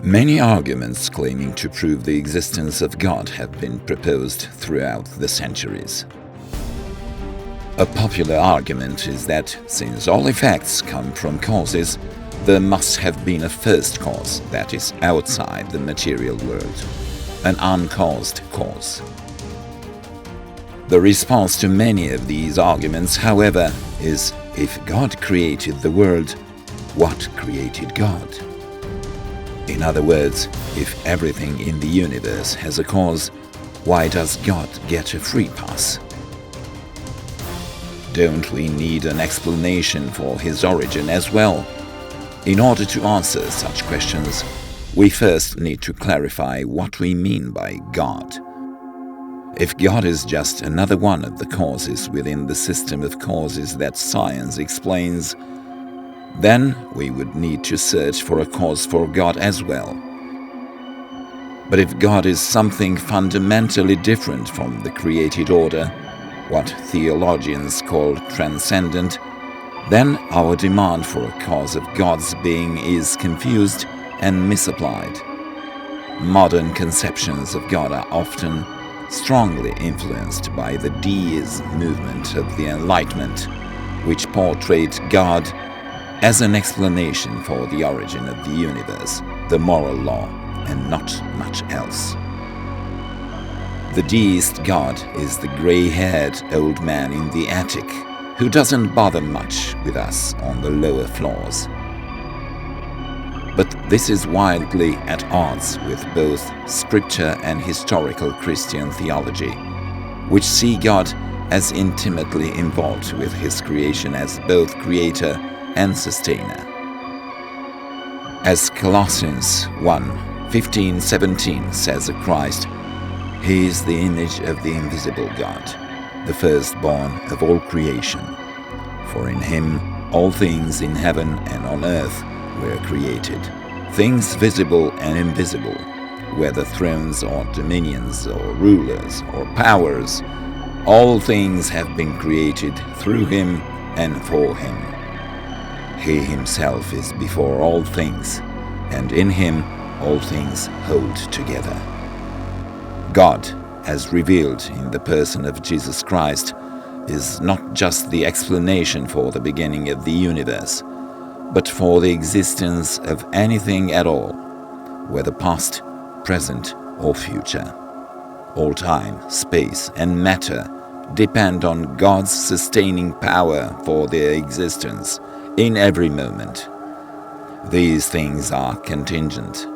Many arguments claiming to prove the existence of God have been proposed throughout the centuries. A popular argument is that since all effects come from causes, there must have been a first cause that is outside the material world, an uncaused cause. The response to many of these arguments, however, is if God created the world, what created God? In other words, if everything in the universe has a cause, why does God get a free pass? Don't we need an explanation for his origin as well? In order to answer such questions, we first need to clarify what we mean by God. If God is just another one of the causes within the system of causes that science explains, then we would need to search for a cause for God as well. But if God is something fundamentally different from the created order, what theologians call transcendent, then our demand for a cause of God's being is confused and misapplied. Modern conceptions of God are often strongly influenced by the deism movement of the Enlightenment, which portrayed God as an explanation for the origin of the universe, the moral law, and not much else. The deist God is the gray-haired old man in the attic who doesn't bother much with us on the lower floors. But this is wildly at odds with both scripture and historical Christian theology, which see God as intimately involved with his creation as both creator and sustainer. As Colossians 1:15-17 says of Christ, he is the image of the invisible God, the firstborn of all creation. For in him all things in heaven and on earth were created, things visible and invisible, whether thrones or dominions or rulers or powers, all things have been created through him and for him. He himself is before all things, and in him all things hold together. God, as revealed in the person of Jesus Christ, is not just the explanation for the beginning of the universe, but for the existence of anything at all, whether past, present, or future. All time, space, and matter depend on God's sustaining power for their existence in every moment. These things are contingent.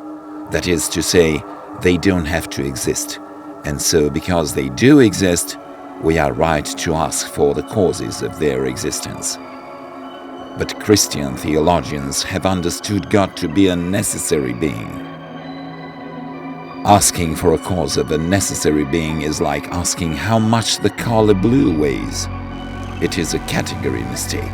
That is to say, they don't have to exist, and so because they do exist, we are right to ask for the causes of their existence. But Christian theologians have understood God to be a necessary being. Asking for a cause of a necessary being is like asking how much the color blue weighs. It is a category mistake.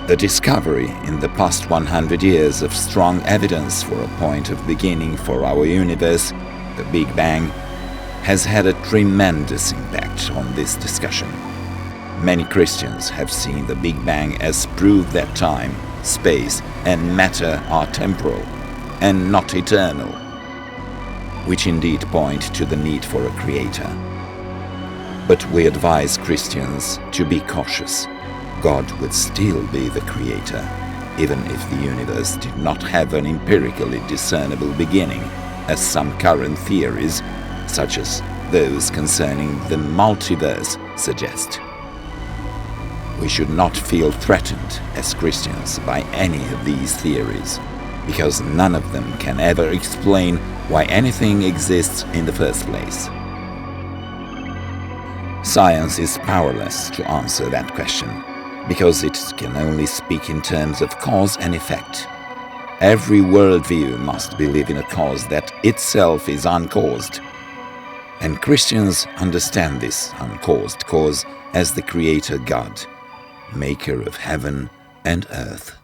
The discovery in the past 100 years of strong evidence for a point of beginning for our universe, the Big Bang, has had a tremendous impact on this discussion. Many Christians have seen the Big Bang as proof that time, space, and matter are temporal and not eternal, which indeed point to the need for a creator. But we advise Christians to be cautious. God would still be the creator, even if the universe did not have an empirically discernible beginning, as some current theories, such as those concerning the multiverse, suggest. We should not feel threatened as Christians by any of these theories, because none of them can ever explain why anything exists in the first place. Science is powerless to answer that question, because it can only speak in terms of cause and effect. Every worldview must believe in a cause that itself is uncaused. And Christians understand this uncaused cause as the Creator God, maker of heaven and earth.